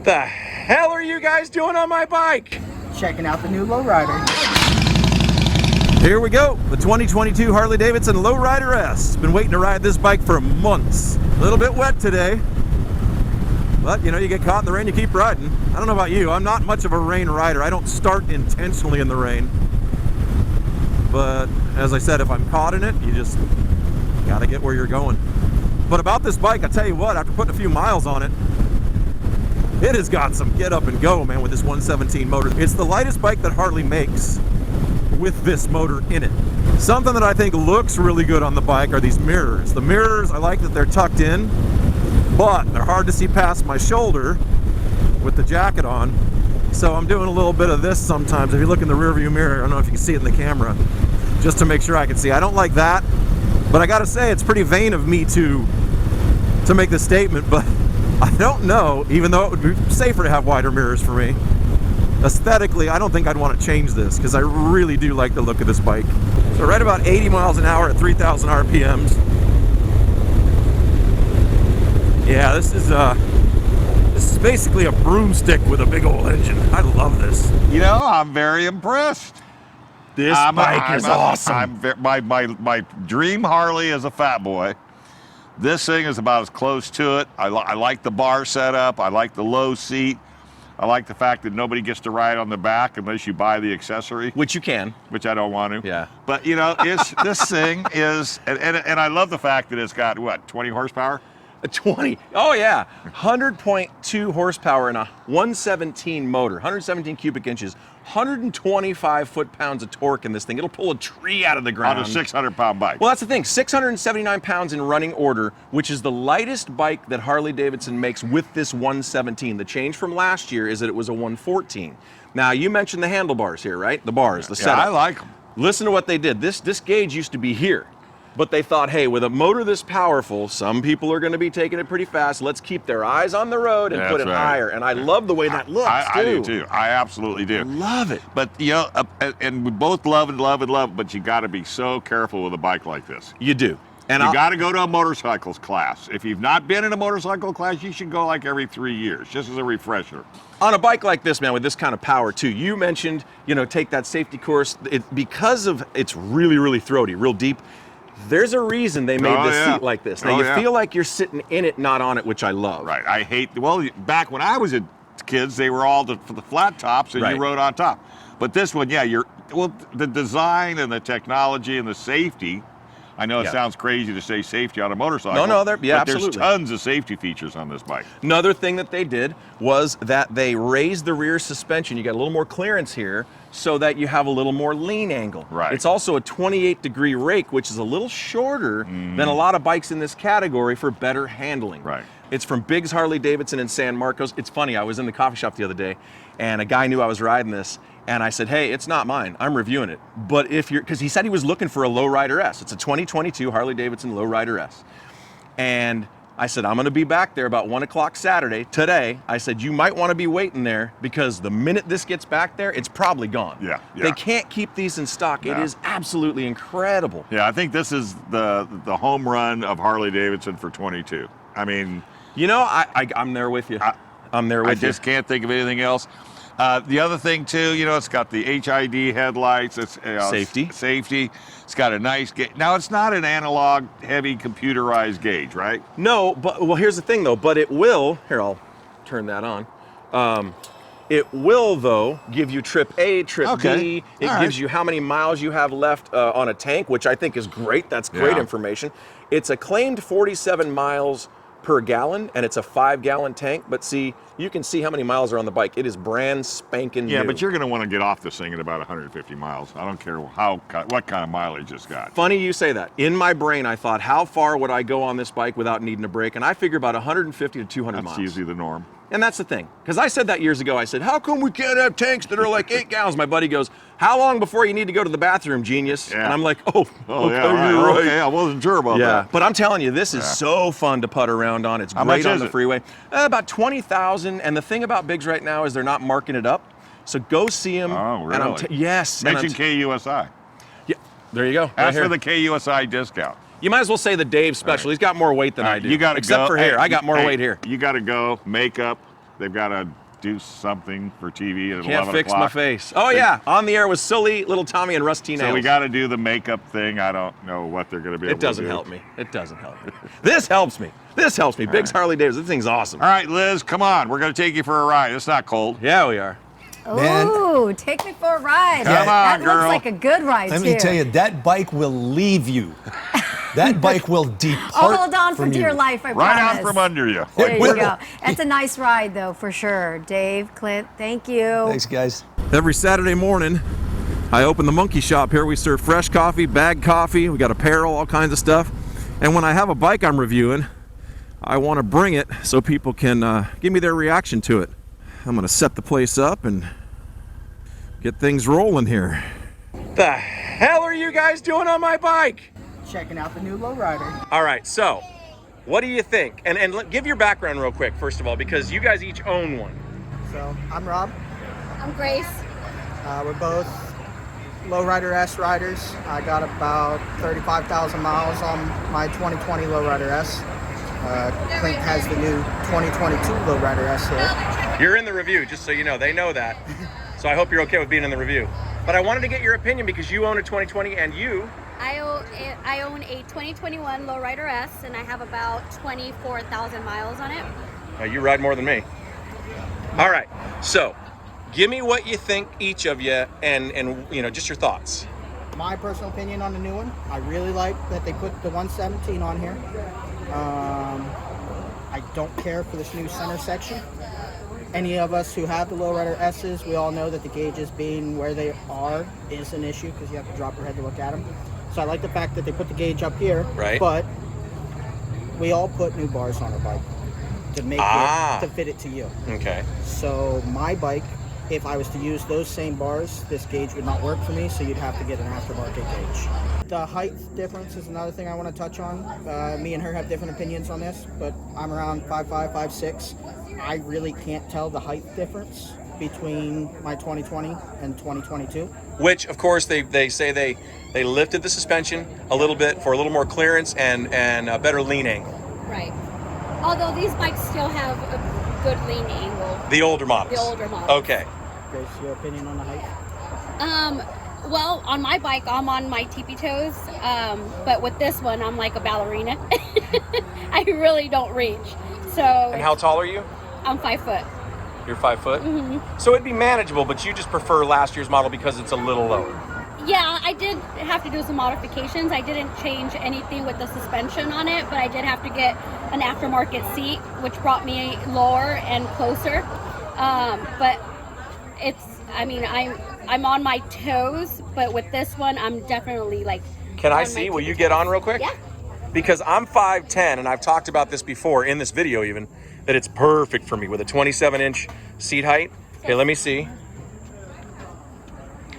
The hell are you guys doing on my bike? Checking out the new lowrider. Here we go, the 2022 Harley Davidson Lowrider S. Been waiting to ride this bike for months. A little bit wet today, but you know, you get caught in the rain, you keep riding. I don't know about you, I'm not much of a rain rider. I don't start intentionally in the rain. But as I said, if I'm caught in it, you just gotta get where you're going. But about this bike, I tell you what, after putting a few miles on it, it has got some get up and go, man, with this 117 motor. It's the lightest bike that Harley makes with this motor in it. Something that I think looks really good on the bike are these mirrors. The mirrors, I like that they're tucked in, but they're hard to see past my shoulder with the jacket on. So I'm doing a little bit of this sometimes. If you look in the rear view mirror, I don't know if you can see it in the camera, just to make sure I can see. I don't like that, but I gotta say, it's pretty vain of me to make this statement, but I don't know, even though it would be safer to have wider mirrors for me. Aesthetically, I don't think I'd want to change this because I really do like the look of this bike. So right about 80 miles an hour at 3,000 RPMs. Yeah, this is basically a broomstick with a big old engine. I love this. You know, I'm very impressed. This bike is awesome. My dream Harley as a fat boy. This thing is about as close to it. I like the bar setup. I like the low seat. I like the fact that nobody gets to ride on the back unless you buy the accessory. Which you can. Which I don't want to. Yeah. But, you know, this thing is, and I love the fact that it's got, what, 20 horsepower? 20. Oh, yeah. 100.2 horsepower in a 117 motor, 117 cubic inches, 125 foot-pounds of torque in this thing. It'll pull a tree out of the ground. On a 600-pound bike. Well, that's the thing. 679 pounds in running order, which is the lightest bike that Harley Davidson makes with this 117. The change from last year is that it was a 114. Now, you mentioned the handlebars here, right? The bars, the setup. Yeah, I like them. Listen to what they did. This gauge used to be here. But they thought, hey, with a motor this powerful, some people are going to be taking it pretty fast. Let's keep their eyes on the road and put it higher. And I love the way that looks, I do, too. I absolutely do. I love it. But, you know, and we both love and love and love, but you got to be so careful with a bike like this. You do. And you got to go to a motorcycles class. If you've not been in a motorcycle class, you should go like every 3 years, just as a refresher. On a bike like this, man, with this kind of power, too, you mentioned, you know, take that safety course. Because of it's really, really throaty, real deep. There's a reason they made this seat like this. Now, you feel like you're sitting in it, not on it, which I love. Right. I hate, well, back when I was a kid, they were all for the flat tops, and you rode on top. But this one, the design and the technology and the safety, I know it sounds crazy to say safety on a motorcycle. No, but absolutely. There's tons of safety features on this bike. Another thing that they did was that they raised the rear suspension. You got a little more clearance here so that you have a little more lean angle. Right. It's also a 28-degree rake, which is a little shorter than a lot of bikes in this category for better handling. Right. It's from Biggs Harley Davidson in San Marcos. It's funny, I was in the coffee shop the other day, and a guy knew I was riding this, and I said, hey, it's not mine. I'm reviewing it. But if you're, because he said he was looking for a Lowrider S. It's a 2022 Harley Davidson Lowrider S. And I said, I'm gonna be back there about 1 o'clock Saturday, today. I said, you might wanna be waiting there because the minute this gets back there, it's probably gone. Yeah. They can't keep these in stock. It is absolutely incredible. Yeah, I think this is the home run of Harley Davidson for 22. I mean. You know, I'm there with you. I'm there with you. I just can't think of anything else. The other thing too, you know, it's got the HID headlights. It's safety. Safety. It's got a nice gauge. Now it's not an analog, heavy computerized gauge, right? No, but well, here's the thing though. But it will. Here, I'll turn that on. It will though give you trip A, trip B. It gives you how many miles you have left on a tank, which I think is great. That's great information. It's a claimed 47 miles per gallon, and it's a 5-gallon tank. But see, you can see how many miles are on the bike. It is brand spanking new. Yeah, but you're going to want to get off this thing at about 150 miles. I don't care what kind of mileage it's got. Funny you say that. In my brain, I thought, how far would I go on this bike without needing a brake? And I figure about 150 to 200 miles. That's usually the norm. And that's the thing. Because I said that years ago. I said, how come we can't have tanks that are like 8 gallons? My buddy goes, how long before you need to go to the bathroom, genius? Yeah. And I'm like, okay, you're right. Okay, I wasn't sure about that. But I'm telling you, this is so fun to putt around on. It's great on the freeway. About 20,000. And the thing about Biggs right now is they're not marking it up. So go see them. Oh, really? And yes. Mention KUSI. Yeah, there you go. Ask for the KUSI discount. You might as well say the Dave special. He's got more weight than I do. You got to Except for here. I got more weight here. You got to go, makeup, they've got to do something for TV at 11 Can't fix o'clock. my face. Oh yeah, on the air with Sully, little Tommy, and Rusty Nails. So we got to do the makeup thing. I don't know what they're going to be able It to do. doesn't help me. It doesn't help me. This helps me. This helps me. Biggs Harley Davidson. This thing's awesome. All right, Liz, come on. We're going to take you for a ride. It's not cold. Yeah, we are. Man. Ooh, take me for a ride. Come on, that girl. looks like a good ride, Let too. me tell you, that bike will leave you. That bike will depart I'll hold on for from dear you. life, I Right promise. out from under you. There It you will. go. That's a nice ride, though, for sure. Dave, Clint, thank you. Thanks, guys. Every Saturday morning, I open the monkey shop here. We serve fresh coffee, bagged coffee. We got apparel, all kinds of stuff. And when I have a bike I'm reviewing, I want to bring it so people can give me their reaction to it. I'm going to set the place up and get things rolling here. The hell are you guys doing on my bike? Checking out the new lowrider. All right, so what do you think? And give your background real quick, first of all, because you guys each own one. So I'm Rob. I'm Grace. We're both lowrider S riders. I got about 35,000 miles on my 2020 lowrider S. Clint has the new 2022 lowrider S here. You're in the review, just so you know. They know that. So I hope you're okay with being in the review. But I wanted to get your opinion because you own a 2020 and you... I own a 2021 Lowrider S, and I have about 24,000 miles on it. You ride more than me. All right, so give me what you think, each of you, and you know, just your thoughts. My personal opinion on the new one, I really like that they put the 117 on here. I don't care for this new center section. Any of us who have the lowrider S's, we all know that the gauges being where they are is an issue because you have to drop your head to look at them. So I like the fact that they put the gauge up here, Right. But we all put new bars on our bike to make it, to fit it to you. Okay. So my bike, if I was to use those same bars, this gauge would not work for me, so you'd have to get an aftermarket gauge. The height difference is another thing I want to touch on. Me and her have different opinions on this, but I'm around 5'5", 5'6". I really can't tell the height difference between my 2020 and 2022. Which, of course, they say they lifted the suspension a little bit for a little more clearance and a better lean angle. Right. Although these bikes still have a good lean angle. The older models. The older models. Okay. Grace, your opinion on the height? Well, on my bike, I'm on my tippy toes, but with this one, I'm like a ballerina. I really don't reach. So. And how tall are you? I'm 5 foot. You're 5 foot? Mm-hmm. So it'd be manageable, but you just prefer last year's model because it's a little lower. Yeah, I did have to do some modifications. I didn't change anything with the suspension on it, but I did have to get an aftermarket seat, which brought me lower and closer. But it's, I mean, I'm on my toes, but with this one, I'm definitely like. Can I see? Will you get on real quick? Yeah. Because I'm 5'10", and I've talked about this before in this video even, that it's perfect for me with a 27-inch seat height. Okay, let me see.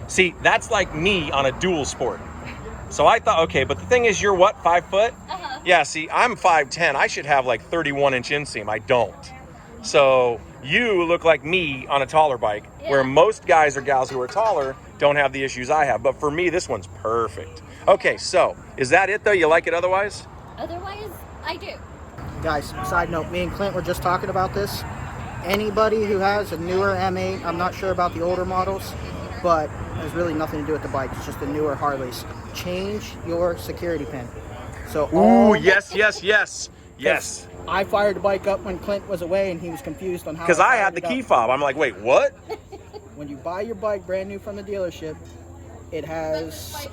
See, that's like me on a dual sport. So I thought, okay, but the thing is, you're what, 5 foot? Uh-huh. Yeah, see, I'm 5'10". I should have like 31-inch inseam. I don't. So you look like me on a taller bike, where most guys or gals who are taller don't have the issues I have. But for me, this one's perfect. Okay, so is that it though? You like it otherwise? Otherwise, I do. Guys, side note, me and Clint were just talking about this. Anybody who has a newer M8, I'm not sure about the older models, but there's really nothing to do with the bike. It's just the newer Harleys. Change your security pin. So Ooh, yes. I fired the bike up when Clint was away and he was confused on how. Because I had the key fob. I'm like, wait, what? When you buy your bike brand new from the dealership, it has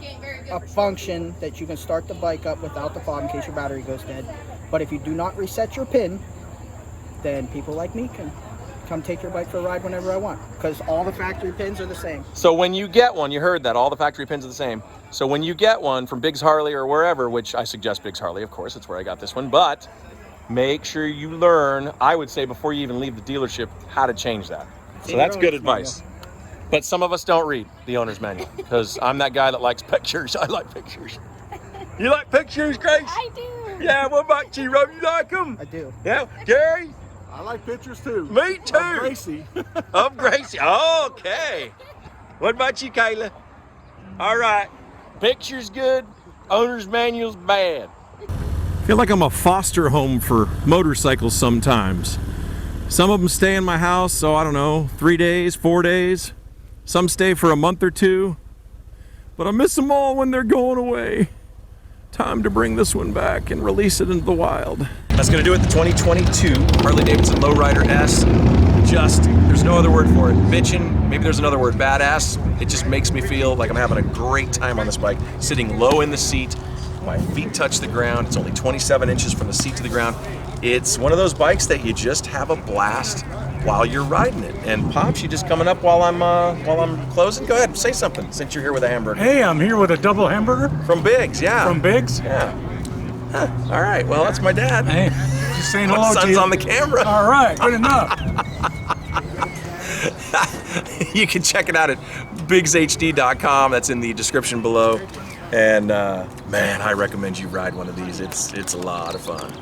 a function that you can start the bike up without the fob in case your battery goes dead. But if you do not reset your pin, then people like me can come take your bike for a ride whenever I want, because all the factory pins are the same. So when you get one, you heard that, all the factory pins are the same. So when you get one from Biggs Harley or wherever, which I suggest Biggs Harley, of course, that's where I got this one, but make sure you learn, I would say before you even leave the dealership, how to change that. So that's good advice. But some of us don't read the owner's manual, because I'm that guy that likes pictures. I like pictures. You like pictures, Grace? I do. Yeah, what about you, Rob? You like them? I do. Yeah, Gary? I like pictures too. Me too. Of Gracie. Of Gracie. Okay. What about you, Kayla? All right. Picture's good. Owner's manual's bad. I feel like I'm a foster home for motorcycles sometimes. Some of them stay in my house, so I don't know, 3 days, 4 days. Some stay for a month or two. But I miss them all when they're going away. Time to bring this one back and release it into the wild. That's gonna do it, the 2022 Harley Davidson Lowrider S. Just, there's no other word for it. Bitchin', maybe there's another word, badass. It just makes me feel like I'm having a great time on this bike. Sitting low in the seat, my feet touch the ground. It's only 27 inches from the seat to the ground. It's one of those bikes that you just have a blast while you're riding it. And Pops, you just coming up while I'm closing? Go ahead, say something since you're here with a hamburger. Hey, I'm here with a double hamburger. From Biggs, yeah. From Biggs? Yeah. Huh. All right, well, that's my dad. Hey, just saying My hello to son's you. on the camera. All right, good enough. You can check it out at biggshd.com. That's in the description below. And man, I recommend you ride one of these. It's a lot of fun.